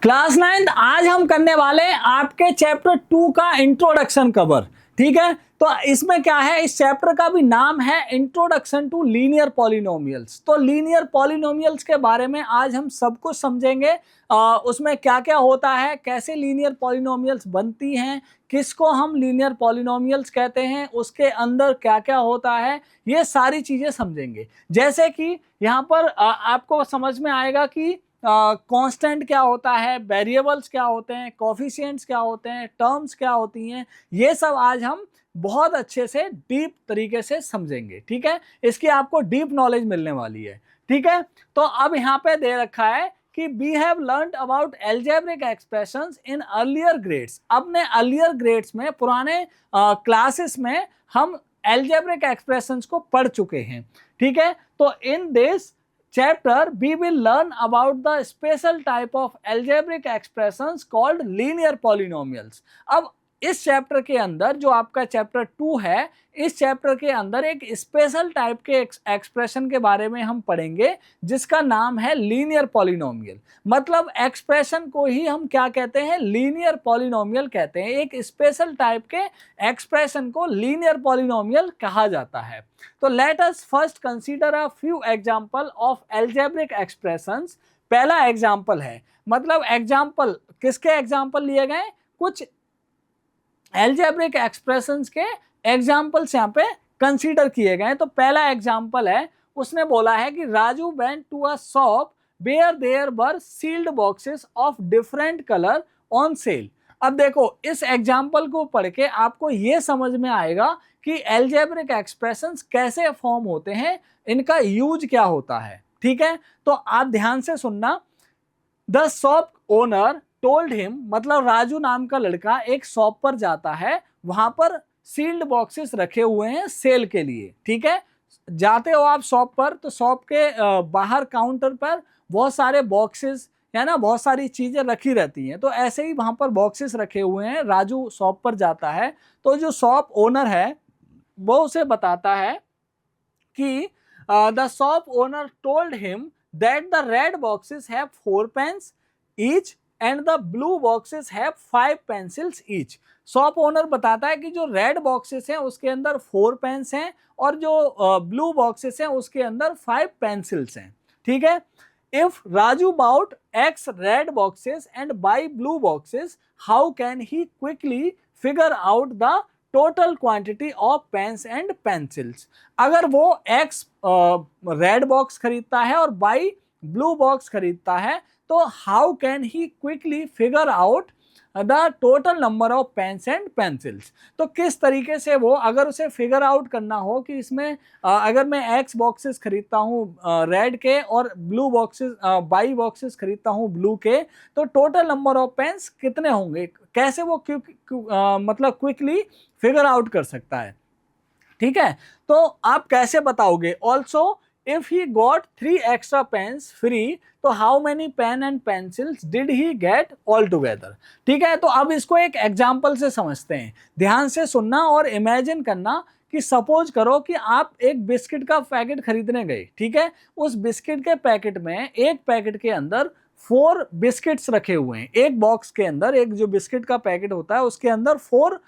Class 9 आज हम करने वाले हैं आपके चैप्टर 2 का इंट्रोडक्शन कवर। ठीक है, तो इसमें क्या है, इस चैप्टर का भी नाम है इंट्रोडक्शन टू लीनियर पॉलिनोमियल्स। तो लीनियर पॉलिनोमियल्स के बारे में आज हम सब कुछ समझेंगे। उसमें क्या क्या होता है, कैसे लीनियर पॉलिनोमियल्स बनती हैं, किसको हम लीनियर पॉलिनोमियल्स कहते हैं, उसके अंदर क्या क्या होता है, ये सारी चीजें समझेंगे। जैसे कि यहाँ पर आपको समझ में आएगा कि कांस्टेंट क्या होता है, वेरिएबल्स क्या होते हैं, कोफिशिएंट्स क्या होते हैं, टर्म्स क्या होती हैं, ये सब आज हम बहुत अच्छे से डीप तरीके से समझेंगे। ठीक है, इसकी आपको डीप नॉलेज मिलने वाली है। ठीक है, तो अब यहाँ पे दे रखा है कि we have learned about algebraic expressions in earlier grades. अपने अर्लियर ग्रेड्स में, पुराने क्लासेस में हम एल्जेब्रिक एक्सप्रेशंस को पढ़ चुके हैं। ठीक है, तो in this chapter we will learn about the special type of algebraic expressions called linear polynomials। अब इस चैप्टर के अंदर, जो आपका चैप्टर 2 है, इस चैप्टर के अंदर एक स्पेशल टाइप के एक्सप्रेशन के बारे में हम पढ़ेंगे जिसका नाम है लीनियर पॉलिनोमियल। मतलब एक्सप्रेशन को ही हम क्या कहते हैं, लीनियर पॉलिनोमियल कहते हैं। एक स्पेशल टाइप के एक्सप्रेशन को लीनियर पॉलिनोमियल कहा जाता है। तो let us first consider a few example of algebraic expressions. पहला एग्जांपल है, मतलब एग्जांपल किसके एग्जांपल लिए गए, कुछ एल्जेब्रिक एक्सप्रेशंस के एग्जांपल्स यहाँ पे कंसीडर किए गए। तो पहला एग्जांपल है, उसने बोला है कि Raju went to a shop where there were sealed boxes of different colour on sale. अब देखो, इस एग्जांपल को पढ़ के आपको ये समझ में आएगा कि एल्जेब्रिक एक्सप्रेशंस कैसे फॉर्म होते हैं, इनका यूज क्या होता है। ठीक है, तो आप ध्यान से सुनना। The shop owner told him, मतलब राजू नाम का लड़का एक शॉप पर जाता है, वहां पर सील्ड बॉक्सेस रखे हुए हैं सेल के लिए। ठीक है, जाते हो आप शॉप पर, तो शॉप के बाहर काउंटर पर बहुत सारे बॉक्सेस है ना, बहुत सारी चीजें रखी रहती हैं। तो ऐसे ही वहां पर बॉक्सेस रखे हुए हैं। राजू शॉप पर जाता है, तो जो शॉप ओनर है वो उसे बताता है कि the shop owner told him that the red boxes have 4 pens each and the blue boxes have 5 pencils each. Shop owner बताता है कि जो रेड बॉक्सेस हैं उसके अंदर 4 पेन्स हैं और जो ब्लू बॉक्सेस हैं उसके अंदर 5 पेंसिल्स हैं। ठीक है, if Raju bought x red boxes and y blue boxes, how can he quickly figure out the total quantity of pens and pencils. अगर वो एक्स रेड बॉक्स खरीदता है और बाई ब्लू बॉक्स खरीदता है, तो how can he quickly figure out the total number of pens and pencils. तो किस तरीके से वो, अगर उसे फिगर आउट करना हो कि इसमें अगर मैं एक्स बॉक्सेस खरीदता हूँ रेड के और ब्लू बॉक्सेस बाई बॉक्सेस खरीदता हूँ ब्लू के, तो टोटल नंबर ऑफ पेन्स कितने होंगे, कैसे वो मतलब क्विकली फिगर आउट कर सकता है। ठीक है, तो आप कैसे बताओगे। Also if he got 3 extra pens free, तो how many pen and pencils did he get all together. ठीक है, तो अब इसको एक एग्जाम्पल से समझते हैं। ध्यान से सुनना और इमेजिन करना कि सपोज करो कि आप एक बिस्किट का पैकेट खरीदने गए। ठीक है, उस बिस्किट के पैकेट में, एक पैकेट के अंदर 4 बिस्किट्स रखे हुए हैं। एक बॉक्स के अंदर, एक जो बिस्किट का पैकेट होता है उसके अंदर 4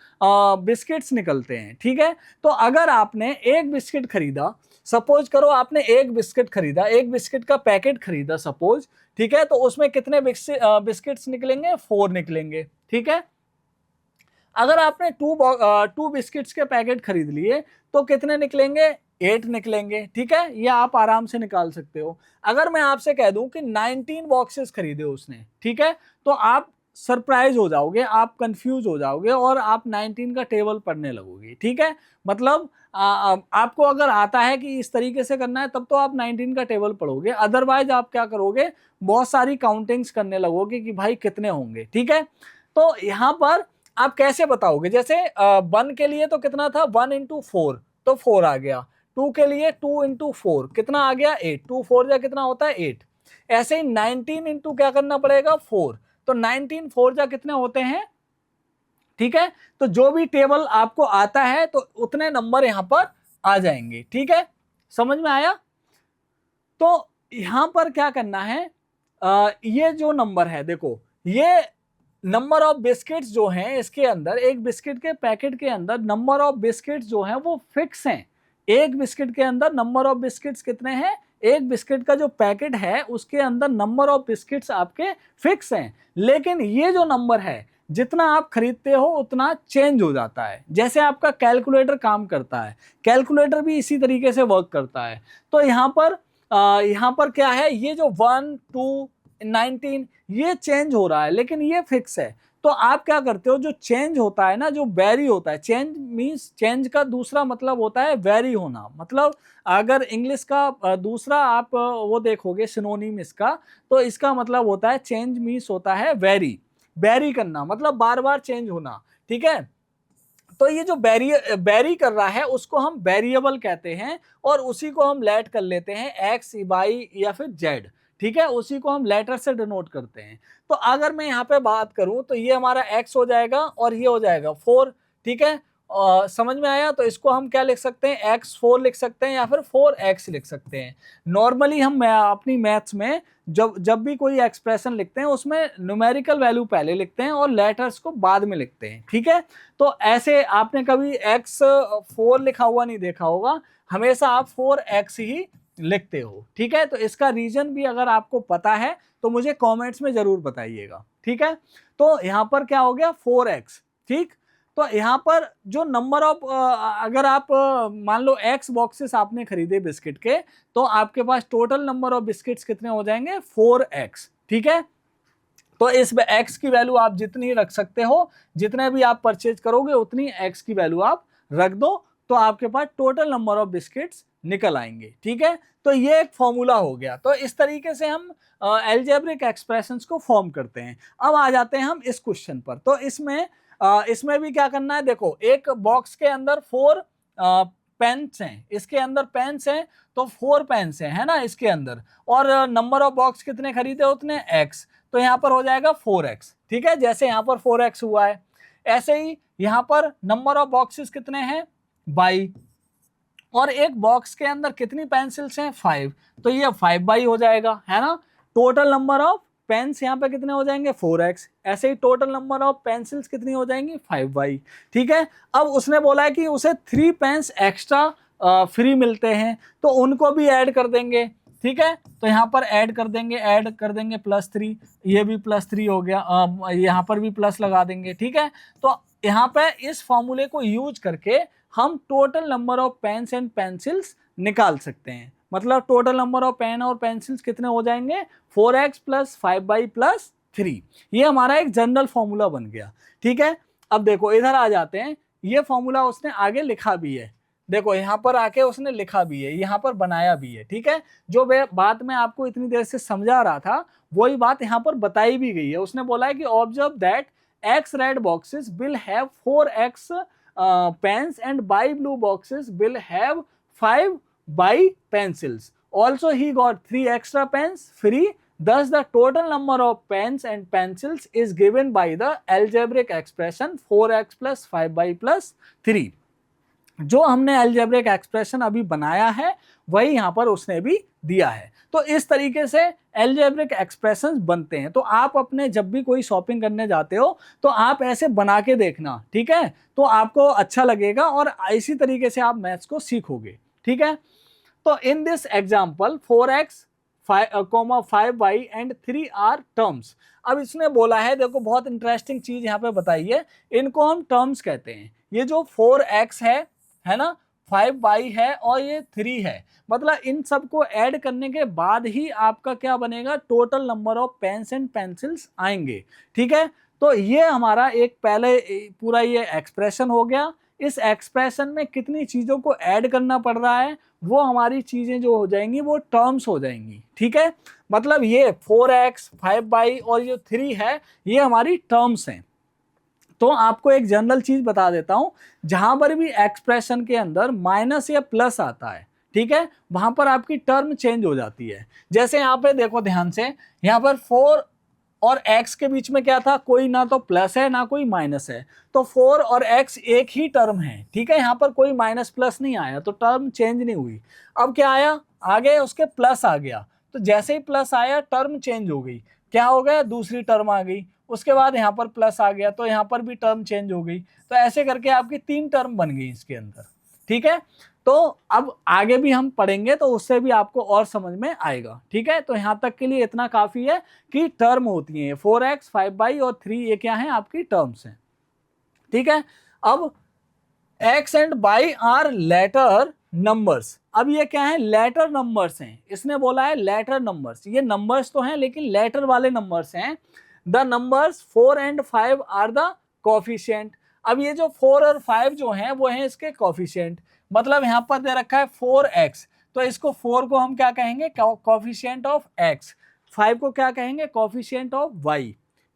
बिस्किट्स निकलते हैं। ठीक है, तो अगर आपने एक बिस्किट खरीदा, सपोज करो आपने एक बिस्किट खरीदा, एक बिस्किट का पैकेट खरीदा सपोज। ठीक है, तो उसमें कितने बिस्किट्स निकलेंगे, 4 निकलेंगे। ठीक है, अगर आपने 2 बिस्किट्स के पैकेट खरीद लिए तो कितने निकलेंगे, 8 निकलेंगे। ठीक है, ये आप आराम से निकाल सकते हो। अगर मैं आपसे कह दूं कि 19 बॉक्सेस खरीदे उसने, ठीक है, तो आप सरप्राइज हो जाओगे, आप कंफ्यूज हो जाओगे और आप 19 का टेबल पढ़ने लगोगे। ठीक है, मतलब आपको अगर आता है कि इस तरीके से करना है तब तो आप 19 का टेबल पढ़ोगे, अदरवाइज आप क्या करोगे, बहुत सारी काउंटिंग्स करने लगोगे कि भाई कितने होंगे। ठीक है, तो यहाँ पर आप कैसे बताओगे, जैसे 1 के लिए तो कितना था, 1 इंटू 4, तो 4 आ गया। 2 के लिए 2 इंटू 4 कितना आ गया, 8। 2 4 जा कितना होता है, 8। ऐसे ही 19 इंटू क्या करना पड़ेगा, 4, तो 19 4 जा कितने होते हैं। ठीक है, तो जो भी टेबल आपको आता है तो उतने नंबर यहां पर आ जाएंगे। ठीक है, समझ में आया। तो यहां पर क्या करना है, ये जो नंबर है देखो, ये नंबर ऑफ बिस्किट्स जो हैं इसके अंदर, एक बिस्किट के पैकेट के अंदर नंबर ऑफ बिस्किट्स जो हैं वो फिक्स हैं। एक बिस्किट के अंदर नंबर ऑफ बिस्किट्स कितने हैं, एक बिस्किट का जो पैकेट है उसके अंदर नंबर ऑफ बिस्किट्स आपके फिक्स हैं, लेकिन ये जो नंबर है जितना आप खरीदते हो उतना चेंज हो जाता है। जैसे आपका कैलकुलेटर काम करता है, कैलकुलेटर भी इसी तरीके से वर्क करता है। तो यहाँ पर क्या है, ये जो 1 2 19 ये चेंज हो रहा है लेकिन ये फिक्स है। तो आप क्या करते हो, जो चेंज होता है ना, जो वेरी होता है, चेंज मींस, चेंज का दूसरा मतलब होता है वेरी होना। मतलब अगर इंग्लिश का दूसरा आप वो देखोगे सिनोनिम इसका, तो इसका मतलब होता है चेंज मींस होता है वेरी, वेरी करना मतलब बार बार चेंज होना। ठीक है, तो ये जो वेरी कर रहा है उसको हम वेरिएबल कहते हैं और उसी को हम लेट कर लेते हैं एक्स, वाई या फिर जेड। ठीक है, उसी को हम लेटर से डिनोट करते हैं। तो अगर मैं यहाँ पे बात करूं तो ये हमारा एक्स हो जाएगा और ये हो जाएगा 4। ठीक है, समझ में आया? तो इसको हम क्या लिख सकते हैं, x4 लिख सकते हैं या फिर 4x लिख सकते हैं। नॉर्मली हम अपनी मैथ्स में जब भी कोई एक्सप्रेशन लिखते हैं उसमें न्यूमेरिकल वैल्यू पहले लिखते हैं और लेटर्स को बाद में लिखते हैं। ठीक है, तो ऐसे आपने कभी x4 लिखा हुआ नहीं देखा होगा, हमेशा आप 4x ही लिखते हो। ठीक है, तो इसका रीजन भी अगर आपको पता है तो मुझे कमेंट्स में जरूर बताइएगा। ठीक है, तो यहाँ पर क्या हो गया 4x। ठीक, तो यहाँ पर जो नंबर ऑफ अगर आप मान लो x बॉक्सेस आपने खरीदे बिस्किट के, तो आपके पास टोटल नंबर ऑफ बिस्किट्स कितने हो जाएंगे 4x। ठीक है, तो इस x की वैल्यू आप जितनी रख सकते हो, जितने भी आप परचेज करोगे उतनी x की वैल्यू आप रख दो, तो आपके पास टोटल नंबर ऑफ बिस्किट्स निकल आएंगे। ठीक है, तो ये एक फॉर्मूला हो गया। तो इस तरीके से हम एल्जेब्रिक एक्सप्रेशंस को फॉर्म करते हैं। अब आ जाते हैं हम इस क्वेश्चन पर। तो इसमें भी क्या करना है, देखो एक बॉक्स के अंदर 4 पेन्स हैं, इसके अंदर पेन्स हैं तो 4 पेन्स हैं, है ना इसके अंदर, और नंबर ऑफ बॉक्स कितने खरीदे उतने x, तो यहाँ पर हो जाएगा 4x। ठीक है, जैसे यहाँ पर 4x हुआ है, ऐसे ही यहाँ पर नंबर ऑफ बॉक्सेस कितने हैं 22, और एक बॉक्स के अंदर कितनी पेंसिल्स हैं 5, तो ये 5 हो जाएगा, है ना। टोटल नंबर ऑफ पेन्स यहाँ पे कितने हो जाएंगे 4x, ऐसे ही टोटल नंबर ऑफ पेंसिल्स कितनी हो जाएंगी 5y। ठीक है, अब उसने बोला है कि उसे 3 पेन्स एक्स्ट्रा फ्री मिलते हैं, तो उनको भी ऐड कर देंगे। ठीक है, तो यहाँ पर ऐड कर देंगे +3, ये भी +3 हो गया, यहाँ पर भी प्लस लगा देंगे। ठीक है, तो यहाँ पे इस फॉर्मूले को यूज करके हम total number of pens and pencils निकाल सकते हैं। मतलब टोटल नंबर ऑफ पेन और पेंसिल्स कितने हो जाएंगे 4x + 5y + 3। ये हमारा एक जनरल फॉर्मूला बन गया। ठीक है, अब देखो इधर आ जाते हैं, ये फॉर्मूला उसने आगे लिखा भी है, देखो यहाँ पर आके उसने लिखा भी है, यहाँ पर बनाया भी है। ठीक है, जो बात मैं आपको इतनी देर से समझा रहा था वही बात यहाँ पर बताई भी गई है। उसने बोला है कि observe that x red boxes will have 4x pens and by blue boxes will have 5 pencils. Also he got 3 extra pens free. Thus the total number of pens and pencils is given by the algebraic expression 4x + 5y + 3। जो हमने algebraic expression अभी बनाया है वही यहाँ पर उसने भी दिया है। तो इस तरीके से अलजेब्रिक एक्सप्रेशंस बनते हैं। तो आप अपने जब भी कोई शॉपिंग करने जाते हो तो आप ऐसे बना के देखना। ठीक है, तो आपको अच्छा लगेगा और इसी तरीके से आप मैथ्स को सीखोगे। ठीक है, तो in this example 4x, 5y and 3 are terms. अब इसने बोला है, देखो बहुत इंटरेस्टिंग चीज यहाँ पे बताई है, इनको हम टर्म्स कहते हैं। ये जो 4x है ना, 5y है और ये 3 है, मतलब इन सबको ऐड करने के बाद ही आपका क्या बनेगा, total number of pens and pencils आएंगे। ठीक है, तो ये हमारा एक पहले पूरा ये एक्सप्रेशन हो गया। इस एक्सप्रेशन में कितनी चीजों को ऐड करना पड़ रहा है, वो हमारी चीजें जो हो जाएंगी वो टर्म्स हो जाएंगी। ठीक है, मतलब ये 4x, 5y और ये 3 है, ये हमारी टर्म्स हैं। तो आपको एक जनरल चीज बता देता हूं, जहां पर भी एक्सप्रेशन के अंदर माइनस या प्लस आता है, ठीक है, वहां पर आपकी टर्म चेंज हो जाती है। जैसे यहाँ पे देखो ध्यान से, यहाँ पर 4 और x के बीच में क्या था, कोई ना तो प्लस है ना कोई माइनस है, तो 4 और x एक ही टर्म है। ठीक है, यहाँ पर कोई माइनस प्लस नहीं आया तो टर्म चेंज नहीं हुई। अब क्या आया, आगे उसके प्लस आ गया, तो जैसे ही प्लस आया टर्म चेंज हो गई। क्या हो गया, दूसरी टर्म आ गई, उसके बाद यहाँ पर प्लस आ गया तो यहाँ पर भी टर्म चेंज हो गई, तो ऐसे करके आपकी 3 टर्म बन गई इसके अंदर। ठीक है, तो अब आगे भी हम पढ़ेंगे तो उससे भी आपको और समझ में आएगा। ठीक है, तो यहाँ तक के लिए इतना काफी है कि टर्म होती है 4x 5y और 3, ये क्या है आपकी टर्म्स हैं। ठीक है, अब x and y are letter numbers. अब ये क्या है, लेटर नंबर्स हैं, इसने बोला है लेटर नंबर्स, ये नंबर्स तो हैं लेकिन लेटर वाले नंबर्स हैं। The numbers 4 and 5 are the coefficient. अब ये जो 4 और 5 जो हैं वो हैं इसके कोफिशिएंट, मतलब यहाँ पर दे रखा है 4x, तो इसको 4 को हम क्या कहेंगे, कोफिशिएंट ऑफ x, 5 को क्या कहेंगे, कोफिशिएंट ऑफ y।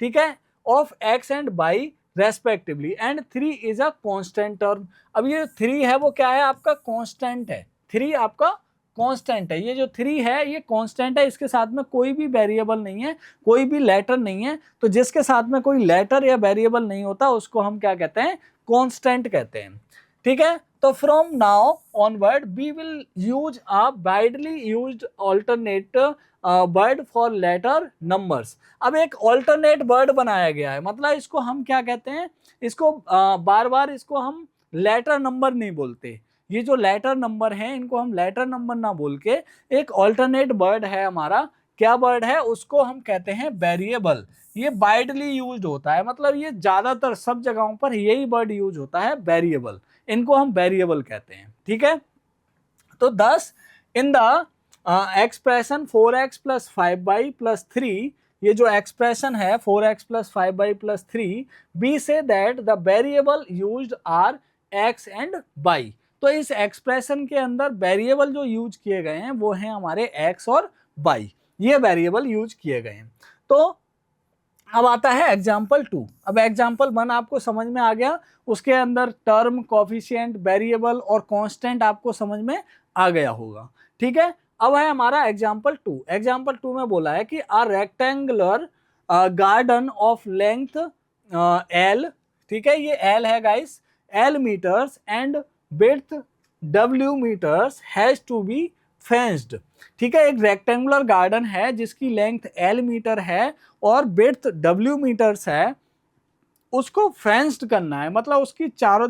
ठीक है, of x and y respectively, and 3 is a constant term. अब ये 3 है वो क्या है आपका, कांस्टेंट है, 3 आपका कांस्टेंट है, ये जो 3 है ये कांस्टेंट है, इसके साथ में कोई भी वेरिएबल नहीं है, कोई भी लेटर नहीं है, तो जिसके साथ में कोई लेटर या वेरिएबल नहीं होता उसको हम क्या कहते हैं, कांस्टेंट कहते हैं। ठीक है, तो from now onward we will use a widely used alternate word for letter numbers. अब एक ऑल्टरनेट वर्ड बनाया गया है, मतलब इसको हम क्या कहते हैं, इसको बार बार इसको हम लेटर नंबर नहीं बोलते, ये जो लेटर नंबर हैं इनको हम लेटर नंबर ना बोल के एक ऑल्टरनेट वर्ड है हमारा, क्या वर्ड है, उसको हम कहते हैं वेरिएबल। ये वाइडली यूज्ड होता है, मतलब ये ज्यादातर सब जगहों पर यही वर्ड यूज होता है, वेरिएबल, इनको हम वेरिएबल कहते हैं। ठीक है, तो 10 in the expression 4x plus 5y plus 3, ये जो एक्सप्रेशन है 4x plus 5y plus 3, we say that the variable used are x and y। तो इस एक्सप्रेशन के अंदर वेरिएबल जो यूज किए गए हैं वो हैं हमारे x और y, ये वेरिएबल यूज किए गए हैं। तो अब आता है एग्जाम्पल 2। अब एग्जाम्पल 1 आपको समझ में आ गया, उसके अंदर टर्म, कोफिशिएंट, वेरिएबल और कांस्टेंट आपको समझ में आ गया होगा। ठीक है, अब है हमारा एग्जाम्पल 2। एग्जाम्पल 2 में बोला है कि a rectangular garden of length L, ठीक है, ये L है guys, L metres and width W metres has to be fenced. ठीक है, एक रेक्टेंगुलर गार्डन है जिसकी लेंथ L मीटर है और विड्थ W मीटर्स है, उसको फेंस्ड करना है, मतलब उसकी चारों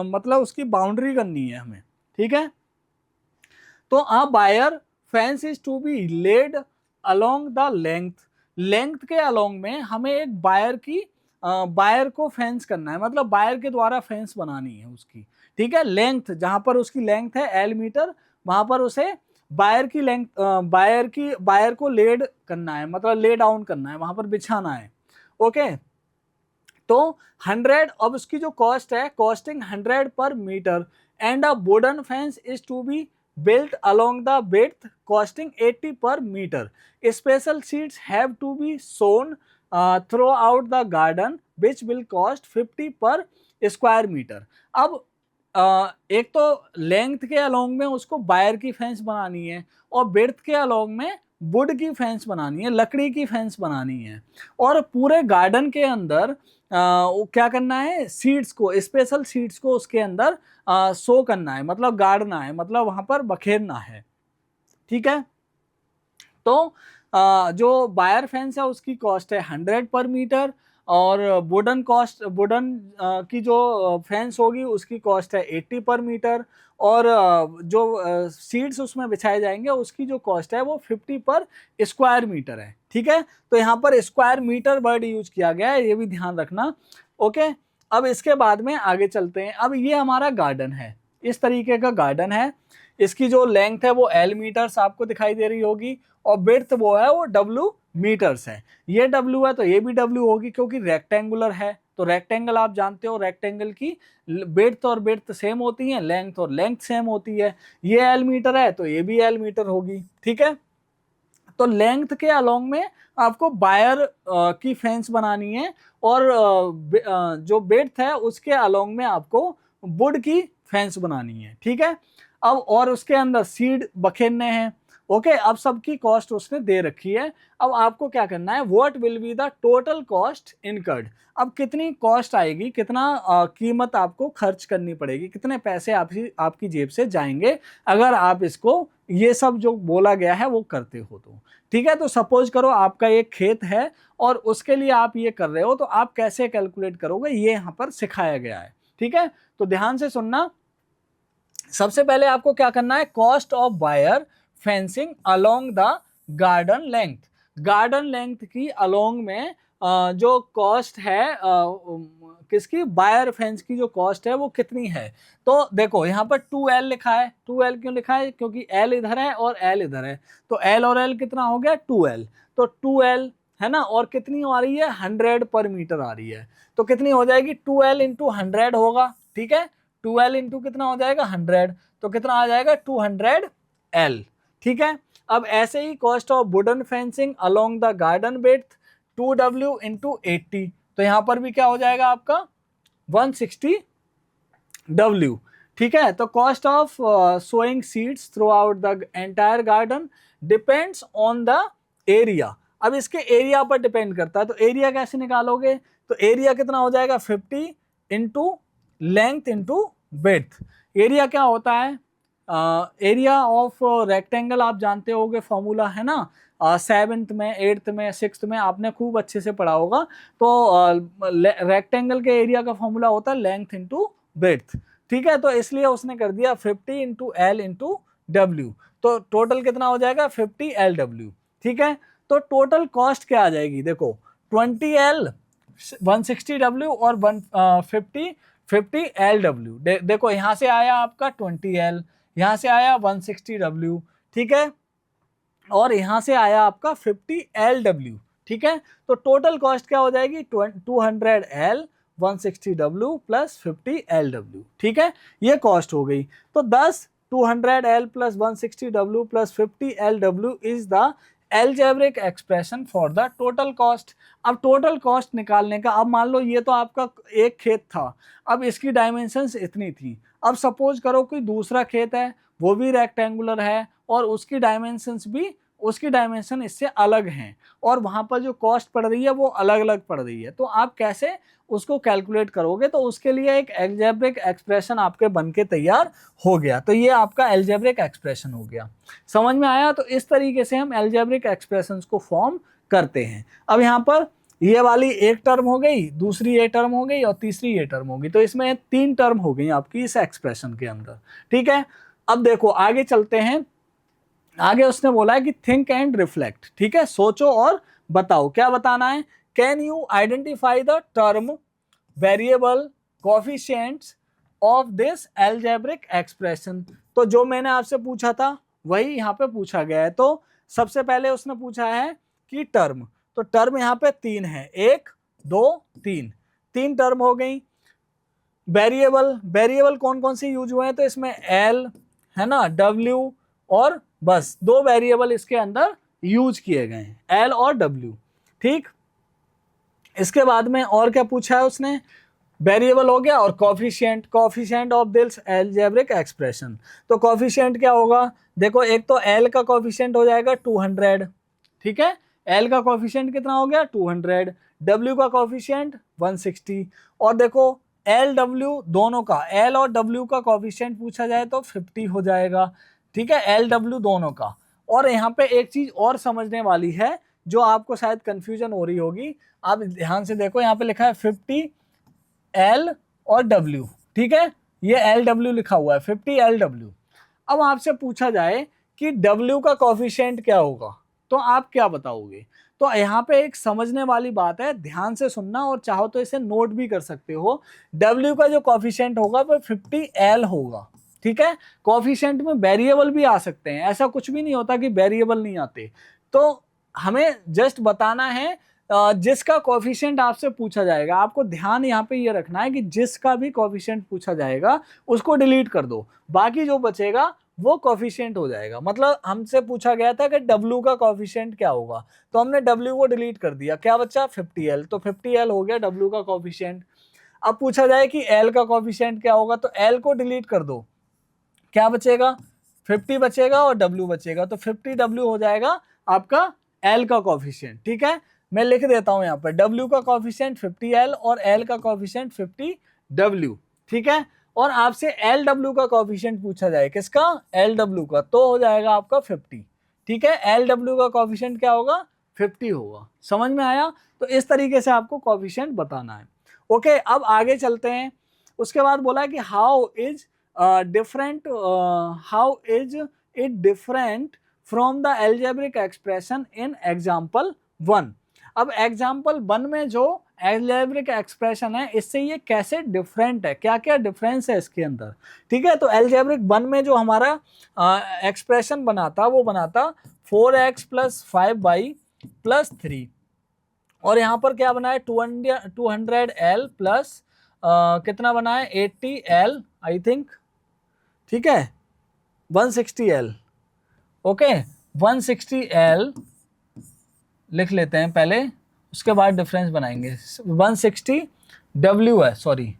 मतलब उसकी बाउंड्री करनी है हमें। ठीक है, तो a wire fence is to be laid along the length, length के अलोंग में हमें एक वायर को फेंस करना है, मतलब वायर के द्वारा फेंस बनानी है उसकी। ठीक है, लेंथ जहां पर उसकी लेंथ है L मीटर, वहां पर उसे वायर की लेंथ, वायर को लेड करना है, मतलब ले डाउन करना है, वहां पर बिछाना है। ओके, तो 100, अब उसकी जो कॉस्ट है, costing 100 per metre, and a wooden fence is to be built along the width costing 80 per meter. Special seeds have to be sown throughout the garden which will cost 50 per square meter. अब एक तो length के along में उसको wire की fence बनानी है और विड्थ के अलोंग में वुड की फेंस बनानी है, लकड़ी की फेंस बनानी है, और पूरे गार्डन के अंदर क्या करना है, सीड्स को, स्पेशल सीड्स को उसके अंदर सो करना है, मतलब गाड़ना है, मतलब वहां पर बखेरना है। ठीक है, तो जो वायर फेंस है उसकी कॉस्ट है 100 पर मीटर, और वुडन की जो फेंस होगी उसकी कॉस्ट है 80 पर मीटर, और जो सीड्स उसमें बिछाए जाएंगे उसकी जो कॉस्ट है वो 50 पर स्क्वायर मीटर है। ठीक है, तो यहाँ पर स्क्वायर मीटर वर्ड यूज किया गया है, ये भी ध्यान रखना। ओके, अब इसके बाद में आगे चलते हैं। अब ये हमारा गार्डन है, इस तरीके का गार्डन है, इसकी जो लेंथ है वो L मीटर्स आपको दिखाई दे रही होगी, और विड्थ वो है वो W मीटर्स है। ये W है तो ये भी W होगी, क्योंकि रेक्टेंगुलर है, तो रेक्टेंगल आप जानते हो, रेक्टेंगल की विड्थ और विड्थ सेम होती है, लेंथ और लेंथ सेम होती है। ये L मीटर है तो ये भी L मीटर होगी। ठीक है, तो लेंथ के अलोंग में आपको वायर की फेंस बनानी है, और जो विड्थ है उसके अलोंग में आपको वुड की फेंस बनानी है। ठीक है, अब और उसके अंदर सीड बखेरने हैं। ओके, अब सबकी कॉस्ट उसने दे रखी है, अब आपको क्या करना है, what will be the total cost incurred. अब कितनी कॉस्ट आएगी, कितना कीमत आपको खर्च करनी पड़ेगी, कितने पैसे आपकी जेब से जाएंगे अगर आप इसको ये सब जो बोला गया है वो करते हो तो, ठीक है। तो सपोज करो आपका एक खेत है और उसके लिए आप ये कर रहे हो, तो आप कैसे कैलकुलेट करोगे ये यहाँ पर सिखाया गया है, ठीक है। तो ध्यान से सुनना। सबसे पहले आपको क्या करना है, cost of wire fencing along the garden length. Garden length की अलोंग में जो कॉस्ट है किसकी, वायर फेंस की जो कॉस्ट है वो कितनी है। तो देखो यहाँ पर 2L लिखा है। 2L क्यों लिखा है, क्योंकि L इधर है और L इधर है, तो L और L कितना हो गया 2L। तो 2L है ना, और कितनी आ रही है 100 पर मीटर आ रही है, तो कितनी हो जाएगी 2L इंटू 100 होगा, ठीक है। 2L इंटू कितना हो जाएगा 100, तो कितना आ जाएगा 200L, ठीक है। अब ऐसे ही cost of wooden fencing along the garden width 2W into 80, तो यहां पर भी क्या हो जाएगा आपका 160W, ठीक है। तो cost of sowing seeds throughout the entire garden depends on the area. अब इसके एरिया पर डिपेंड करता है, तो एरिया कैसे निकालोगे, तो एरिया कितना हो जाएगा 50 into length into width. Area क्या होता है, एरिया ऑफ रेक्टेंगल आप जानते होगे, फॉर्मूला है ना, 7th में 8th में 6th में आपने खूब अच्छे से पढ़ा होगा। तो रेक्टेंगल के एरिया का फॉर्मूला होता है लेंथ इंटू विड्थ, ठीक है। तो इसलिए उसने कर दिया 50 इंटू एल इंटू डब्ल्यू, तो टोटल कितना हो जाएगा 50LW, ठीक है। तो टोटल कॉस्ट क्या आ जाएगी, देखो 20L 160W और 50LW। देखो यहां से आया आपका 20L, यहां से आया 160W, ठीक है, और यहां से आया आपका 50LW, ठीक है। तो टोटल कॉस्ट क्या हो जाएगी 200L 160W प्लस 50LW, ठीक है, ये कॉस्ट हो गई। तो 200L plus 160W plus 50LW is the algebraic expression for the total cost. अब टोटल कॉस्ट निकालने का, अब मान लो ये तो आपका एक खेत था, अब इसकी डायमेंशंस इतनी थी। अब सपोज करो कोई दूसरा खेत है, वो भी रेक्टेंगुलर है और उसकी डायमेंशन इससे अलग हैं, और वहां पर जो कॉस्ट पड़ रही है वो अलग अलग पड़ रही है। तो आप कैसे उसको कैलकुलेट करोगे, तो उसके लिए एक एल्जेब्रिक एक्सप्रेशन आपके बन के तैयार हो गया। तो ये आपका एल्जेब्रिक एक्सप्रेशन हो गया, समझ में आया। तो इस तरीके से हम एल्जेब्रिक एक्सप्रेशंस को फॉर्म करते हैं। अब यहाँ पर ये वाली एक टर्म हो गई, दूसरी ये टर्म हो गई और तीसरी ये टर्म होगी, तो इसमें 3 टर्म हो गई आपकी इस एक्सप्रेशन के अंदर, ठीक है। अब देखो आगे चलते हैं। आगे उसने बोला है कि थिंक एंड रिफ्लेक्ट, ठीक है, सोचो और बताओ। क्या बताना है, can you identify the term variable coefficients of this algebraic expression. तो जो मैंने आपसे पूछा था वही यहाँ पे पूछा गया है। तो सबसे पहले उसने पूछा है कि टर्म, तो टर्म यहाँ पे 3 है, 1 2 3 टर्म हो गई। वेरिएबल कौन कौन से यूज हुए हैं, तो इसमें एल है ना, डब्ल्यू, और बस 2 वेरिएबल इसके अंदर यूज किए गए हैं, एल और डब्ल्यू, ठीक। इसके बाद में और क्या पूछा है उसने, वेरिएबल हो गया और coefficient of this algebraic expression. तो कोएफिशिएंट क्या होगा, देखो एक तो एल का कोएफिशिएंट हो जाएगा 200, ठीक है, एल का कोएफिशिएंट कितना हो गया 200, डब्ल्यू का कोएफिशिएंट 160, और देखो एल डब्ल्यू दोनों का, एल और डब्ल्यू का कोएफिशिएंट पूछा जाए तो 50 हो जाएगा, ठीक है, एल डब्ल्यू दोनों का। और यहाँ पे एक चीज और समझने वाली है जो आपको शायद कंफ्यूजन हो रही होगी, आप ध्यान से देखो, यहाँ पे लिखा है 50L और W, ठीक है, ये LW लिखा हुआ है 50LW। अब आपसे पूछा जाए कि W का कोएफिशिएंट क्या होगा, तो आप क्या बताओगे। तो यहाँ पे एक समझने वाली बात है, ध्यान से सुनना, और चाहो तो इसे नोट भी कर सकते हो। W का जो कोएफिशिएंट होगा वो 50L होगा, ठीक है। कोएफिशिएंट में वेरिएबल भी आ सकते हैं, ऐसा कुछ भी नहीं होता कि वेरिएबल नहीं आते। तो हमें जस्ट बताना है जिसका कोएफिशिएंट आपसे पूछा जाएगा, आपको ध्यान यहाँ पे ये रखना है कि जिसका भी कोएफिशिएंट पूछा जाएगा उसको डिलीट कर दो, बाकी जो बचेगा वो कोएफिशिएंट हो जाएगा। मतलब हमसे पूछा गया था कि W का कोएफिशिएंट क्या होगा, तो हमने W को डिलीट कर दिया, क्या बचा 50L, तो 50L हो गया W का कोएफिशिएंट। अब पूछा जाए कि L का कोएफिशिएंट क्या होगा, तो L को डिलीट कर दो, क्या बचेगा 50 बचेगा और W बचेगा, तो 50W हो जाएगा आपका L का कोएफिशिएंट, ठीक है। मैं लिख देता हूं यहाँ पर W का कोएफिशिएंट 50L और L का कोएफिशिएंट 50W, ठीक है। और आपसे एल डब्ल्यू का कोफिशिएंट पूछा जाए, किसका, एल डब्ल्यू का, तो हो जाएगा आपका 50। ठीक है, एल डब्ल्यू का कोफिशिएंट क्या होगा, 50 होगा। समझ में आया? तो इस तरीके से आपको कोफिशिएंट बताना है। ओके, अब आगे चलते हैं। उसके बाद बोला है कि how is it different from the algebraic expression in example 1। अब एग्जाम्पल 1 में जो एल्जेब्रिक एक्सप्रेशन है, इससे ये कैसे डिफरेंट है, क्या क्या डिफरेंस है इसके अंदर। ठीक है, तो एल्जेब्रिक 1 में जो हमारा एक्सप्रेशन बना था, वो बना था 4x प्लस 5y प्लस 3, और यहाँ पर क्या बना है 200L प्लस कितना बना है 80L आई थिंक। ठीक है, 160L। ओके, 160L लिख लेते हैं पहले, उसके बाद डिफरेंस बनाएंगे। 160W है, सॉरी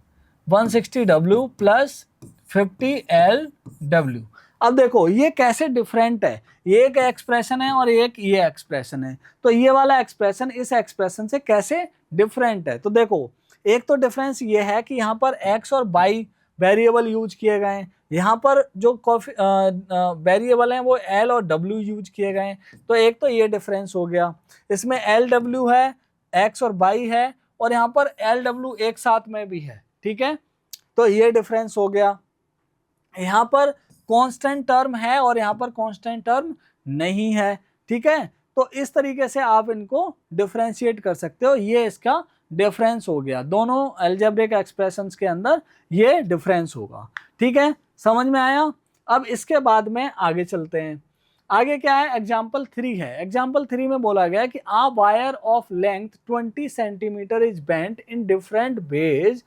160W प्लस 50LW। अब देखो ये कैसे डिफरेंट है, ये एक एक्सप्रेशन है और एक ये एक्सप्रेशन है, तो ये वाला एक्सप्रेशन इस एक्सप्रेशन से कैसे डिफरेंट है। तो देखो, एक तो डिफरेंस ये है कि यहाँ पर x और y वेरिएबल यूज किए गए हैं, यहाँ पर जो वेरिएबल हैं वो l और w यूज किए गए हैं, तो एक तो ये डिफरेंस हो गया। इसमें एल डब्ल्यू है, x और y है, और यहाँ पर एल डब्ल्यू एक साथ में भी है। ठीक है, तो ये डिफरेंस हो गया। यहाँ पर कांस्टेंट टर्म है और यहाँ पर कांस्टेंट टर्म नहीं है। ठीक है, तो इस तरीके से आप इनको डिफरेंशिएट कर सकते हो, ये इसका डिफरेंस हो गया। दोनों अलजेब्रिक एक्सप्रेशंस के अंदर ये डिफरेंस होगा। ठीक है, समझ में आया? अब इसके बाद में आगे चलते हैं। आगे क्या है, एग्जाम्पल 3 है। एग्जाम्पल 3 में बोला गया कि a wire of length 20 centimetre is bent in different ways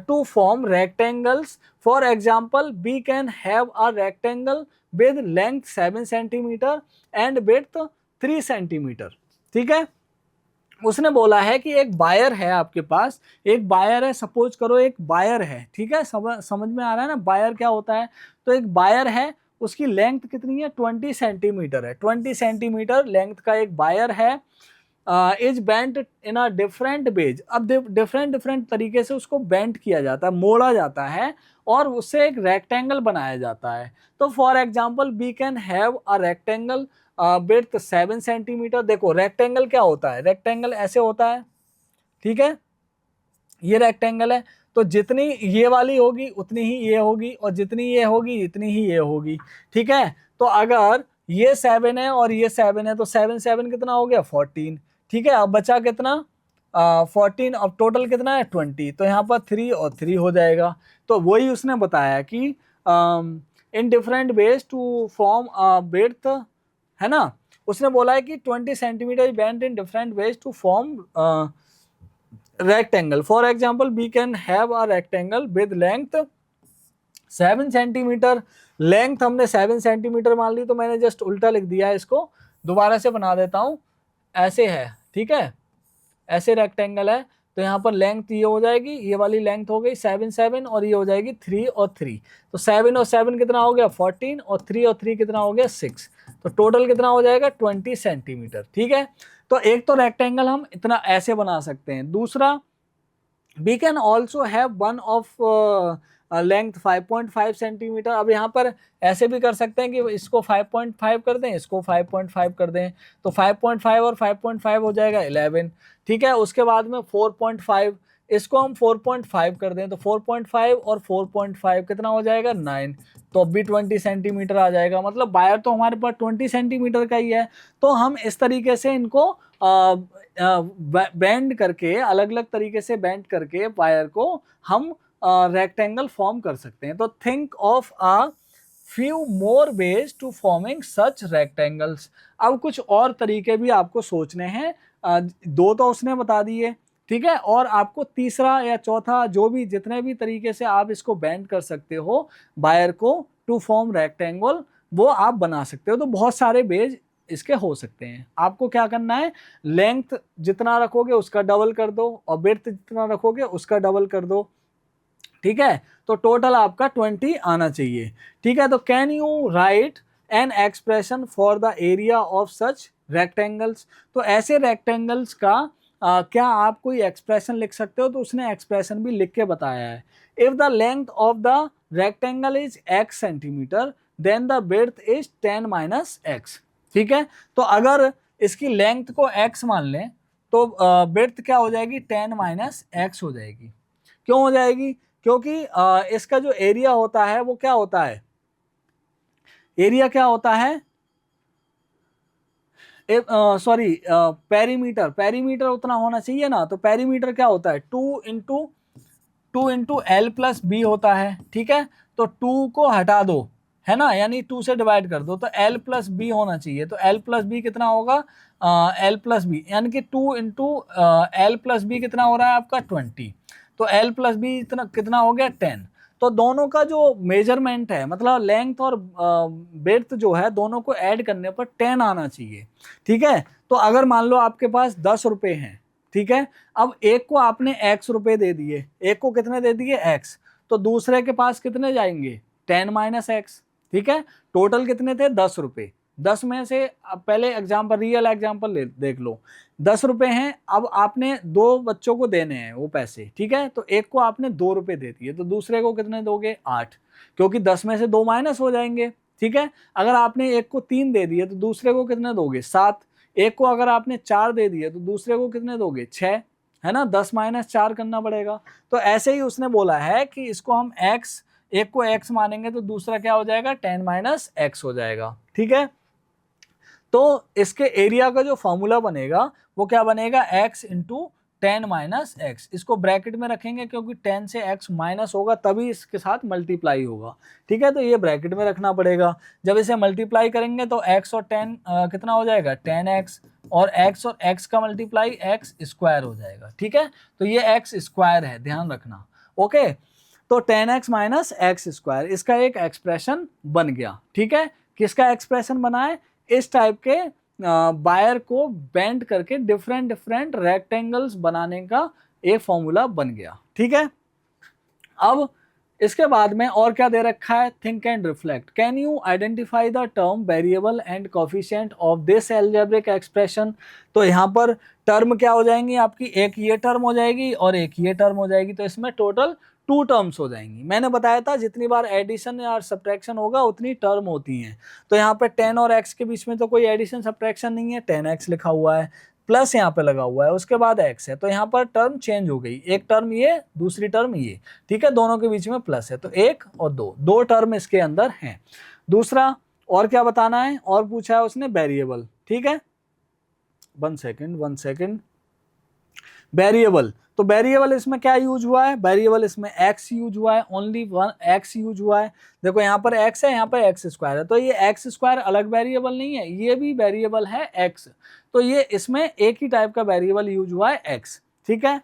to form rectangles. For example, we can have a rectangle with length 7 centimeter and width 3 centimeter. ठीक है, उसने बोला है कि एक वायर है आपके पास, एक वायर है, सपोज करो एक वायर है। ठीक है, समझ में आ रहा है ना वायर क्या होता है। तो एक वायर है, उसकी लेंथ कितनी है 20 सेंटीमीटर है, 20 सेंटीमीटर लेंथ का एक वायर है, is bent in a different ways. अब डिफरेंट डिफरेंट तरीके से उसको बेंट किया जाता है, मोड़ा जाता है, और उससे एक रेक्टेंगल बनाया जाता है। तो for example we can have a rectangle width 7 centimetre. देखो रेक्टेंगल क्या होता है, रेक्टेंगल ऐसे होता है। ठीक है, ये रेक्टेंगल है, तो जितनी ये वाली होगी उतनी ही ये होगी, और जितनी ये होगी इतनी ही ये होगी। ठीक है, तो अगर ये 7 है और ये 7 है, तो 7 7 कितना हो गया 14। ठीक है, अब बचा कितना 14, अब टोटल कितना है 20, तो यहाँ पर 3 और 3 हो जाएगा। तो वही उसने बताया कि in different ways to form width, है ना। उसने बोला है कि 20 centimetre bent in different ways to form rectangle. For example, we can have a rectangle with length 7 centimetre. Length हमने 7 सेंटीमीटर मान ली, तो मैंने जस्ट उल्टा लिख दिया है, इसको दोबारा से बना देता हूं। ऐसे है, ठीक है, ऐसे रेक्टेंगल है, तो यहाँ पर लेंथ ये हो जाएगी, ये वाली लेंथ हो गई 7 7, और ये हो जाएगी 3 और 3। तो 7 और 7 कितना हो गया 14, और 3 और 3 कितना हो गया 6। तो टोटल कितना हो जाएगा 20 सेंटीमीटर। ठीक है, तो एक तो रेक्टेंगल हम इतना ऐसे बना सकते हैं। दूसरा, we can also have one of length 5.5 centimetre. अब यहाँ पर ऐसे भी कर सकते हैं कि इसको 5.5 कर दें, इसको 5.5 कर दें, तो 5.5 और 5.5 हो जाएगा 11। ठीक है, उसके बाद में 4.5, इसको हम 4.5 कर दें, तो 4.5 और 4.5 कितना हो जाएगा 9, तो अब भी 20 सेंटीमीटर आ जाएगा। मतलब वायर तो हमारे पास 20 सेंटीमीटर का ही है। तो हम इस तरीके से इनको बेंड करके, अलग अलग तरीके से बेंड करके वायर को हम रेक्टेंगल फॉर्म कर सकते हैं। तो think of a few more ways to forming such rectangles. अब कुछ और तरीके भी आपको सोचने हैं, दो तो उसने बता दिए, ठीक है, और आपको तीसरा या चौथा, जो भी जितने भी तरीके से आप इसको बेंड कर सकते हो वायर को टू फॉर्म रेक्टेंगल, वो आप बना सकते हो। तो बहुत सारे वेज इसके हो सकते हैं। आपको क्या करना है, लेंथ जितना रखोगे उसका डबल कर दो, और विड्थ जितना रखोगे उसका डबल कर दो। ठीक है, तो टोटल आपका 20 आना चाहिए। ठीक है, तो can you right an expression for the area of such rectangles. तो ऐसे रेक्टेंगल्स का क्या आप कोई एक्सप्रेशन लिख सकते हो, तो उसने एक्सप्रेशन भी लिख के बताया है। If the length of the rectangle is x centimetre then the width is 10 minus x. ठीक है, तो अगर इसकी लेंथ को x मान लें तो विड्थ क्या हो जाएगी, 10 माइनस एक्स हो जाएगी। क्यों हो जाएगी, क्योंकि इसका जो एरिया होता है वो क्या होता है, एरिया क्या होता है, सॉरी पेरीमीटर, पेरीमीटर उतना होना चाहिए ना, तो पेरीमीटर क्या होता है, two into L plus B होता है। ठीक है, तो 2 को हटा दो, है ना, यानी 2 से डिवाइड कर दो, तो एल प्लस बी होना चाहिए। तो एल प्लस बी कितना होगा, एल प्लस बी यानी कि 2 इंटू एल प्लस बी कितना हो रहा है आपका 20, तो एल प्लस बी इतना कितना हो गया 10। तो दोनों का जो मेजरमेंट है, मतलब लेंथ और ब्रेड्थ जो है, दोनों को ऐड करने पर 10 आना चाहिए। ठीक है, तो अगर मान लो आपके पास 10 रुपए हैं, ठीक है, अब एक को आपने x रुपए दे दिए, एक को कितने दे दिए x, तो दूसरे के पास कितने जाएंगे 10 माइनस एक्स। ठीक है, टोटल कितने थे 10 रुपए, 10 में से अब पहले एग्जाम्पल, रियल एग्जाम्पल देख लो, 10 रुपए हैं, अब आपने 2 बच्चों को देने हैं वो पैसे। ठीक है, तो एक को आपने 2 रुपए दे दिए, तो दूसरे को कितने दोगे 8, क्योंकि 10 में से 2 माइनस हो जाएंगे। ठीक है, अगर आपने एक को 3 दे दिए तो दूसरे को कितने दोगे 7, एक को अगर आपने 4 दे दिए तो दूसरे को कितने दोगे 6, है ना, 10 माइनस 4 करना पड़ेगा। तो ऐसे ही उसने बोला है कि इसको हम x, एक को x मानेंगे तो दूसरा क्या हो जाएगा 10 माइनस एक्स हो जाएगा। ठीक है, तो इसके एरिया का जो फॉर्मूला बनेगा वो क्या बनेगा, x इंटू 10 माइनस एक्स। इसको ब्रैकेट में रखेंगे क्योंकि 10 से x माइनस होगा तभी इसके साथ मल्टीप्लाई होगा। ठीक है, तो ये ब्रैकेट में रखना पड़ेगा। जब इसे मल्टीप्लाई करेंगे तो x और 10 कितना हो जाएगा 10x, और x और x का मल्टीप्लाई x स्क्वायर हो जाएगा। ठीक है, तो ये x स्क्वायर है, ध्यान रखना। ओके, तो 10x माइनस एक्स स्क्वायर, इसका एक एक्सप्रेशन बन गया। ठीक है, किसका एक्सप्रेशन बना है, इस टाइप के वायर को बेंड करके डिफरेंट डिफरेंट रेक्टेंगल्स बनाने का एक फॉर्मूला बन गया। ठीक है, अब इसके बाद में और क्या दे रखा है, think and reflect, can you identify the term variable and coefficient of this algebraic expression. तो यहाँ पर टर्म क्या हो जाएंगी आपकी, एक ये टर्म हो जाएगी और एक ये टर्म हो जाएगी, तो इसमें टोटल 2 टर्म्स हो जाएंगी। मैंने बताया था जितनी बार एडिशन या सब्ट्रैक्शन होगा उतनी टर्म होती हैं। तो यहाँ पे 10 और x के बीच में तो कोई एडिशन सब्ट्रैक्शन नहीं है, 10x लिखा हुआ है, प्लस यहाँ पे लगा हुआ है, उसके बाद x है, तो यहाँ पर टर्म चेंज हो गई, एक टर्म ये, दूसरी टर्म ये। ठीक है, दोनों के बीच में प्लस है, तो 1 और 2, 2 टर्म इसके अंदर हैं। दूसरा और क्या बताना है, और पूछा है उसने वेरिएबल। ठीक है, 1 सेकेंड, वेरिएबल, तो वेरिएबल इसमें क्या यूज हुआ है, वेरिएबल इसमें x यूज हुआ है, ओनली 1 x यूज हुआ है। देखो यहाँ पर x है, यहाँ पर x स्क्वायर है, तो ये x स्क्वायर अलग वेरिएबल नहीं है, ये भी वेरिएबल है x, तो ये इसमें एक ही टाइप का वेरिएबल यूज हुआ है x। ठीक है,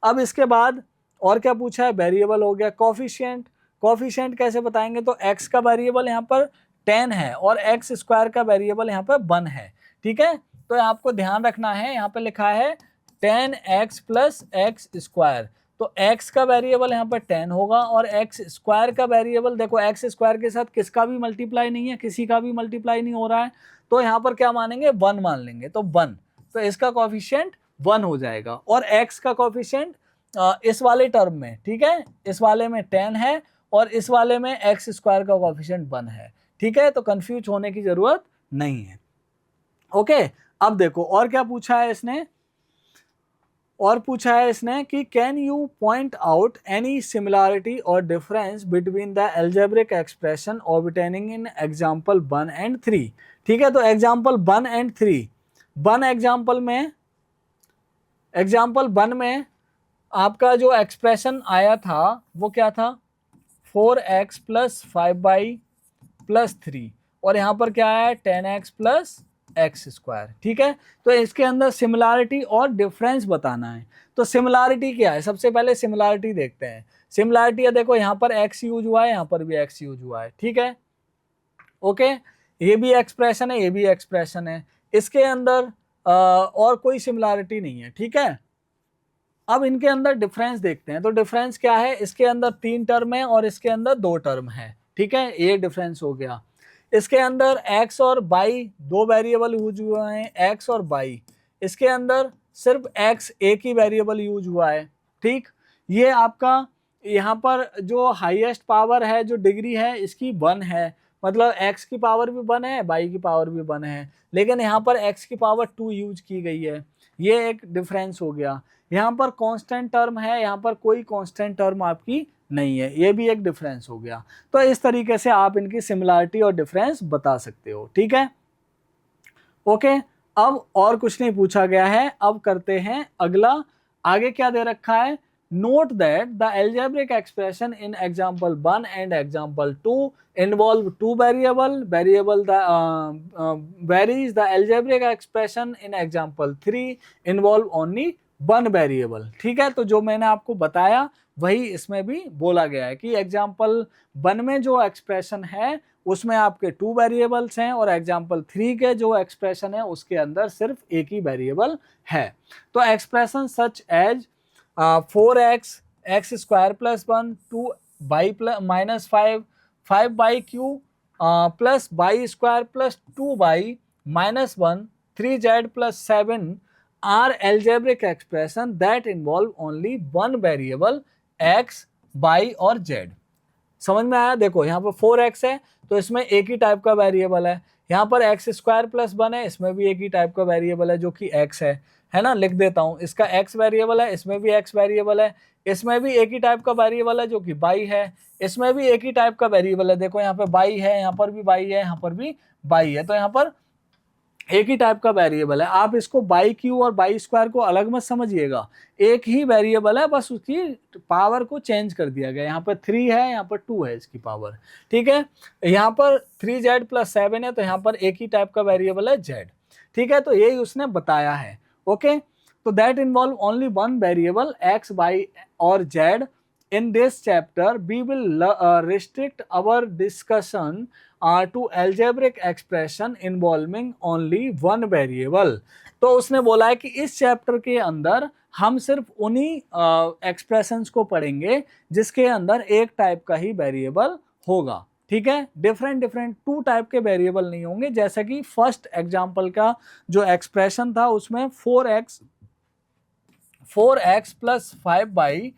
अब इसके बाद और क्या पूछा है, वेरिएबल हो गया। कोफिशिएंट, कोफिशिएंट कैसे बताएंगे, तो x का वेरिएबल यहाँ पर 10 है और x स्क्वायर का वेरिएबल यहाँ पर 1 है। ठीक है, तो आपको ध्यान रखना है, यहाँ पे लिखा है 10x प्लस एक्स स्क्वायर, तो x का वेरिएबल यहाँ पर 10 होगा और x स्क्वायर का वेरिएबल, देखो x स्क्वायर के साथ किसका भी मल्टीप्लाई नहीं है, किसी का भी मल्टीप्लाई नहीं हो रहा है, तो यहाँ पर क्या मानेंगे 1 मान लेंगे, तो 1, तो इसका कोफिशिएंट 1 हो जाएगा। और x का कोफिशिएंट इस वाले टर्म में, ठीक है, इस वाले में 10 है और इस वाले में एक्स स्क्वायर का कोफिशिएंट 1 है। ठीक है, तो कंफ्यूज होने की जरूरत नहीं है। ओके, अब देखो और क्या पूछा है इसने, और पूछा है इसने कि can you point out any similarity और difference between the algebraic expression obtaining in example 1 and 3। ठीक है, तो एग्जांपल 1 एंड 3, 1 एग्जांपल 1 में आपका जो एक्सप्रेशन आया था वो क्या था, 4x प्लस 5y प्लस 3, और यहाँ पर क्या है 10x प्लस एक्स स्क्वायर। ठीक है, तो इसके अंदर सिमिलरिटी और डिफरेंस बताना है। तो सिमिलरिटी क्या है, सबसे पहले सिमिलरिटी देखते हैं। सिमिलरिटी है, देखो यहाँ पर x यूज हुआ है, यहाँ पर भी x यूज हुआ है। ठीक है, ओके, ये भी एक्सप्रेशन है, ये भी एक्सप्रेशन है, इसके अंदर और कोई सिमिलरिटी नहीं है। ठीक है, अब इनके अंदर डिफरेंस देखते हैं। तो डिफरेंस क्या है, इसके अंदर 3 टर्म है और इसके अंदर 2 टर्म है। ठीक है, ये डिफरेंस हो गया। इसके अंदर x और y 2 वेरिएबल यूज हुए हैं, x और y। इसके अंदर सिर्फ x एक ही वेरिएबल यूज हुआ है, ठीक। ये आपका यहाँ पर जो हाईएस्ट पावर है, जो डिग्री है, इसकी 1 है, मतलब x की पावर भी 1 है, y की पावर भी 1 है, लेकिन यहाँ पर x की पावर 2 यूज की गई है। ये एक डिफरेंस हो गया। यहाँ पर कांस्टेंट टर्म है, यहाँ पर कोई कांस्टेंट टर्म आपकी नहीं है, ये भी एक डिफरेंस हो गया। तो इस तरीके से आप इनकी सिमिलरिटी और डिफरेंस बता सकते हो, ठीक है। ओके, अब और कुछ नहीं पूछा गया है, अब करते हैं अगला। आगे क्या दे रखा है, note that the algebraic expression in example 1 and example 2 involve two variable varies, the algebraic expression in example 3 involve only one variable। ठीक है, तो जो मैंने आपको बताया वही इसमें भी बोला गया है कि एग्जाम्पल 1 में जो एक्सप्रेशन है उसमें आपके 2 वेरिएबल्स हैं और एग्जाम्पल 3 के जो एक्सप्रेशन है उसके अंदर सिर्फ एक ही वेरिएबल है। तो expression such as 4x x square plus 1 2y minus 5y³ plus y square plus 2y minus 1 3z plus 7 are algebraic expression that involve only one variable x, y और z। समझ में आया? देखो यहाँ पर 4x है तो इसमें एक ही टाइप का वेरिएबल है, यहाँ पर x स्क्वायर प्लस 1 है, इसमें भी एक ही टाइप का वेरिएबल है जो कि x है ना। लिख देता हूँ, इसका x वेरिएबल है, इसमें भी x वेरिएबल है, इसमें भी एक ही टाइप का वेरिएबल है जो कि y है, इसमें भी एक ही टाइप का वेरिएबल है। देखो यहाँ पे y है, यहाँ पर भी y है, यहाँ पर भी y है, तो यहाँ पर एक ही टाइप का वेरिएबल है। आप इसको y³ और y स्क्वायर को अलग मत समझिएगा, एक ही वेरिएबल है, बस उसकी पावर को चेंज कर दिया गया। यहाँ पर 3 है, यहाँ पर 2 है इसकी पावर, ठीक है। यहाँ पर 3z प्लस 7 है तो यहाँ पर एक ही टाइप का वेरिएबल है z, ठीक है। तो यही उसने बताया है, ओके। तो that involve only one variable x, y और z। In this chapter, we will restrict our discussion to algebraic expression involving only one variable। तो उसने बोला है कि इस चैप्टर के अंदर हम सिर्फ उन्हीं एक्सप्रेशंस को पढ़ेंगे जिसके अंदर एक टाइप का ही वेरिएबल होगा, ठीक है। डिफरेंट 2 टाइप के वेरिएबल नहीं होंगे, जैसा कि फर्स्ट एग्जांपल का जो एक्सप्रेशन था उसमें 4x प्लस 5y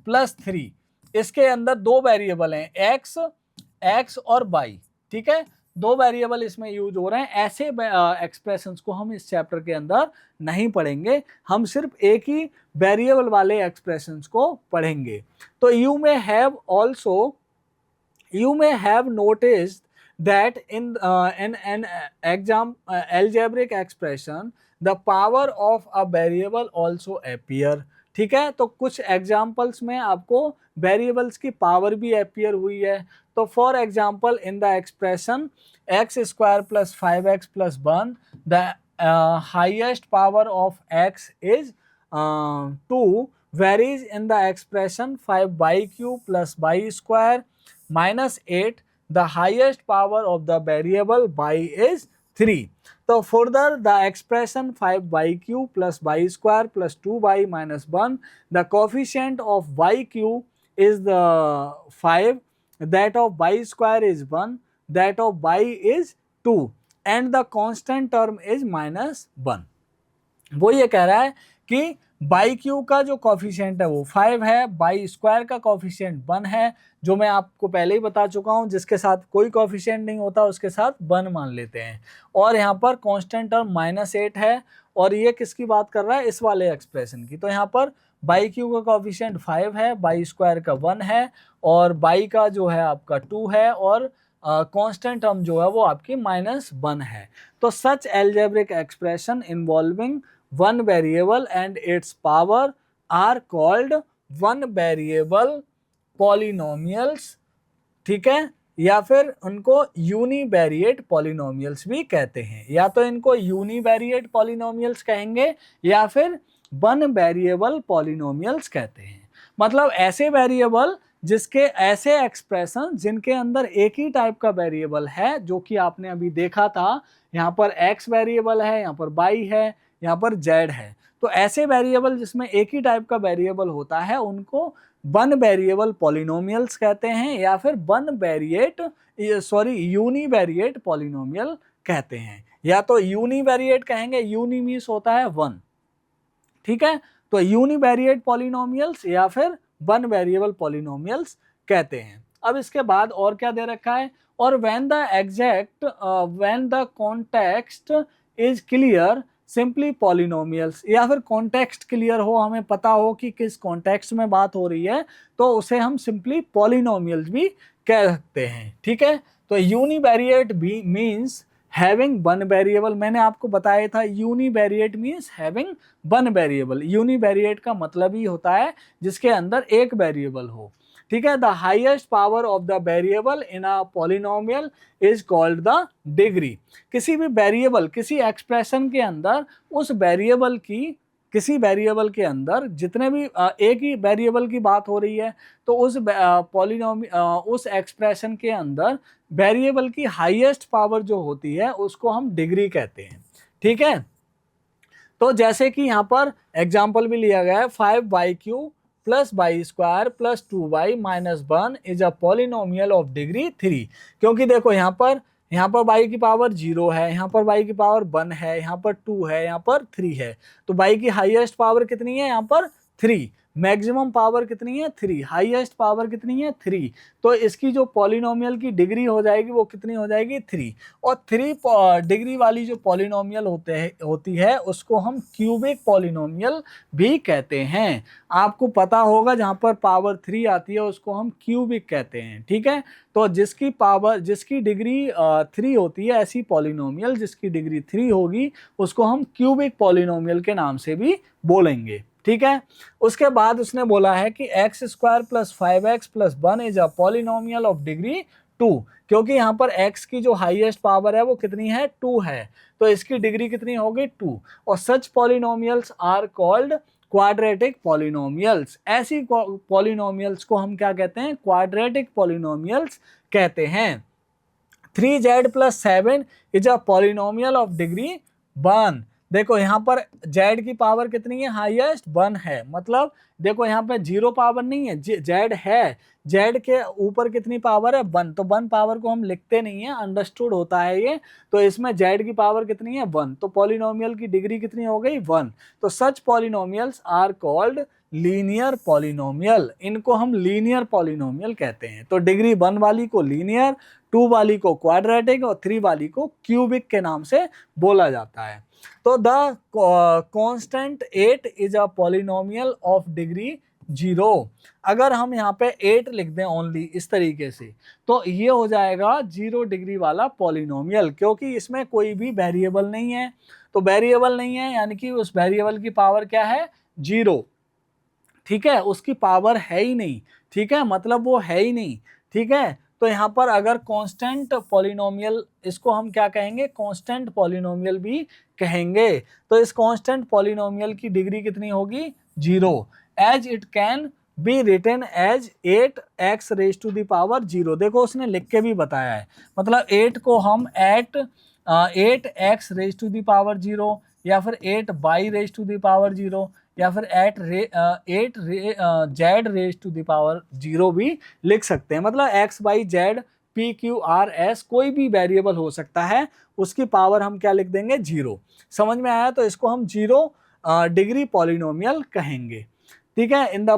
प्लस 3, इसके अंदर 2 वेरिएबल हैं x और y, ठीक है। 2 वेरिएबल इसमें यूज हो रहे हैं। ऐसे एक्सप्रेशंस को हम इस चैप्टर के अंदर नहीं पढ़ेंगे, हम सिर्फ एक ही वेरिएबल वाले एक्सप्रेशंस को पढ़ेंगे। तो you may have noticed that in an algebraic expression the power of a variable also appear। ठीक है, तो कुछ एग्जाम्पल्स में आपको वेरिएबल्स की पावर भी अपियर हुई है। तो for example in the expression x square plus 5x plus 1 the highest power of x is 2 varies in the expression 5y³ plus y square minus 8 the highest power of the variable y is 3। तो further the expression 5y³ plus y square plus 2y minus 1, the coefficient of y³ is the 5, that of y square is 1, that of y is 2 and the constant term is -1। वो ये कह रहा है कि y³ का जो coefficient है वो 5 है, y स्क्वायर का कॉफिशिएंट 1 है, जो मैं आपको पहले ही बता चुका हूँ, जिसके साथ कोई कॉफिशिएंट नहीं होता उसके साथ 1 मान लेते हैं। और यहाँ पर कांस्टेंट टर्म -8 है, और ये किसकी बात कर रहा है, इस वाले एक्सप्रेशन की। तो यहाँ पर y³ का कॉफिशिएंट 5 है, y स्क्वायर का 1 है, और y का जो है आपका 2 है, और कांस्टेंट टर्म जो है वो आपकी -1 है। तो such algebraic expression involving one variable and its power are called one variable polynomials, ठीक है, या फिर उनको यूनिवेरिएट पॉलिनोमियल्स भी कहते हैं। या तो इनको यूनिवेरिएट पॉलिनोमियल्स कहेंगे या फिर वन वेरिएबल पॉलिनोमियल्स कहते हैं। मतलब ऐसे वेरिएबल जिसके ऐसे एक्सप्रेशन जिनके अंदर एक ही टाइप का वेरिएबल है, जो कि आपने अभी देखा था, यहाँ पर x वेरिएबल है, यहाँ पर y है, यहाँ पर z है। तो ऐसे वेरिएबल जिसमें एक ही टाइप का वेरिएबल होता है उनको वन वेरिएबल पॉलिनोमियल्स कहते हैं, या फिर यूनिवेरिएट पॉलिनोमियल कहते हैं। या तो यूनिवेरिएट कहेंगे, यूनि मीन्स होता है 1, ठीक है, तो यूनिवेरिएट पॉलिनोमियल्स या फिर वन वेरिएबल पॉलिनोमियल्स कहते हैं। अब इसके बाद और क्या दे रखा है, और when the context is clear simply polynomials, या फिर कॉन्टेक्स्ट क्लियर हो, हमें पता हो कि किस कॉन्टेक्स्ट में बात हो रही है, तो उसे हम सिंपली पॉलिनोमियल्स भी कह सकते हैं। ठीक है, तो यूनिवेरिएट भी मीन्स हैविंग वन वेरिएबल, मैंने आपको बताया था univariate means having one variable. Univariate का मतलब ही होता है जिसके अंदर एक वेरिएबल हो। ठीक है, the highest power of the variable in a polynomial is called the degree. किसी भी वेरिएबल, किसी एक्सप्रेशन के अंदर उस वेरिएबल की, किसी वेरिएबल के अंदर जितने भी एक ही वेरिएबल की बात हो रही है, तो उस उस एक्सप्रेशन के अंदर वेरिएबल की हाईएस्ट पावर जो होती है उसको हम डिग्री कहते हैं। ठीक है, तो जैसे कि यहाँ पर एग्जाम्पल भी लिया गया है, 5y³ plus y square plus 2y minus 1 is a polynomial of degree 3। क्योंकि देखो यहाँ पर y की पावर 0 है, यहाँ पर y की पावर 1 है, यहाँ पर 2 है, यहाँ पर 3 है, तो y की हाईएस्ट पावर कितनी है, यहाँ पर 3। मैक्सिमम पावर कितनी है, 3। हाईएस्ट पावर कितनी है, 3। तो इसकी जो पॉलिनोमियल की डिग्री हो जाएगी वो कितनी हो जाएगी, 3। और 3 डिग्री वाली जो पॉलिनोमियल होती है उसको हम क्यूबिक पॉलिनोमियल भी कहते हैं। आपको पता होगा जहाँ पर पावर 3 आती है उसको हम क्यूबिक कहते हैं। ठीक है, तो जिसकी डिग्री 3 होती है, ऐसी पॉलिनोमियल जिसकी डिग्री 3 होगी उसको हम क्यूबिक पॉलिनोमियल के नाम से भी बोलेंगे। ठीक है, उसके बाद उसने बोला है कि x² plus 5x plus 1 is a polynomial of degree 2। क्योंकि यहाँ पर x की जो हाईएस्ट पावर है वो कितनी है, 2 है, तो इसकी डिग्री कितनी होगी, 2। और such polynomials are called quadratic polynomials. ऐसी पॉलिनोमियल्स को हम क्या कहते हैं, क्वाड्रेटिक पॉलिनोमियल्स कहते हैं। 3z plus 7 is a polynomial of degree 1। देखो यहाँ पर z की पावर कितनी है, हाईएस्ट 1 है, मतलब देखो यहाँ पे 0 पावर नहीं है, z है, z के ऊपर कितनी पावर है, 1। तो 1 पावर को हम लिखते नहीं है, अंडरस्टूड होता है ये, तो इसमें z की पावर कितनी है, 1। तो पॉलिनोमियल की डिग्री कितनी हो गई, 1। तो such polynomials are called linear polynomial. इनको हम लीनियर पॉलिनोमियल कहते हैं। तो डिग्री 1 वाली को लीनियर, 2 वाली को क्वाड्रेटिक और 3 वाली को क्यूबिक के नाम से बोला जाता है। तो the constant 8 is a polynomial of degree 0। अगर हम यहाँ पे 8 लिख दें ओनली इस तरीके से, तो ये हो जाएगा 0 डिग्री वाला पॉलिनोमियल, क्योंकि इसमें कोई भी वेरिएबल नहीं है। तो वेरिएबल नहीं है यानी कि उस वेरिएबल की पावर क्या है, 0। ठीक है, उसकी पावर है ही नहीं। ठीक है, मतलब वो है ही नहीं। ठीक है, तो यहाँ पर अगर कांस्टेंट पॉलिनोमियल, इसको हम क्या कहेंगे, कांस्टेंट पॉलिनोमियल भी कहेंगे। तो इस कांस्टेंट पॉलिनोमियल की डिग्री कितनी होगी, 0, as it can be written as 8x raise to the power 0। देखो उसने लिख के भी बताया है, मतलब 8 को हम 8x raise to the power 0, या फिर 8y raise to the power 0, या फिर 8 z raise to the power 0 भी लिख सकते हैं। मतलब x y z p q r s कोई भी वेरिएबल हो सकता है, उसकी पावर हम क्या लिख देंगे, 0। समझ में आया, तो इसको हम 0 डिग्री पॉलिनोमियल कहेंगे। ठीक है, in the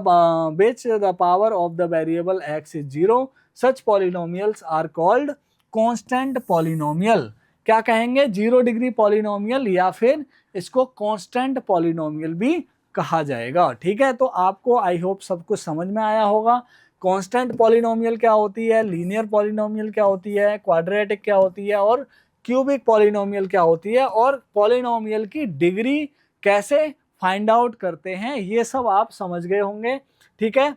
which the power of the variable x is 0, such polynomials are called constant polynomial. क्या कहेंगे, 0 डिग्री पॉलिनोमियल, या फिर इसको कांस्टेंट पॉलिनोमियल भी कहा जाएगा। ठीक है, तो आपको आई होप सब कुछ समझ में आया होगा। कांस्टेंट पॉलिनोमियल क्या होती है, लीनियर पॉलिनोमियल क्या होती है, क्वाड्रेटिक क्या होती है, और क्यूबिक पॉलिनोमियल क्या होती है, और पॉलिनोमियल की डिग्री कैसे फाइंड आउट करते हैं, ये सब आप समझ गए होंगे। ठीक है,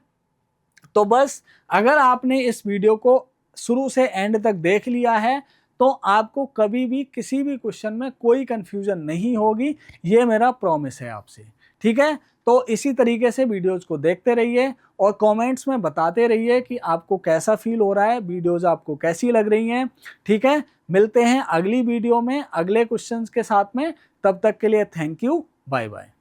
तो बस अगर आपने इस वीडियो को शुरू से एंड तक देख लिया है तो आपको कभी भी किसी भी क्वेश्चन में कोई कंफ्यूजन नहीं होगी, ये मेरा प्रॉमिस है आपसे। ठीक है, तो इसी तरीके से वीडियोज को देखते रहिए और कमेंट्स में बताते रहिए कि आपको कैसा फील हो रहा है, वीडियोज आपको कैसी लग रही हैं। ठीक है, मिलते हैं अगली वीडियो में अगले क्वेश्चंस के साथ में, तब तक के लिए थैंक यू, बाय बाय।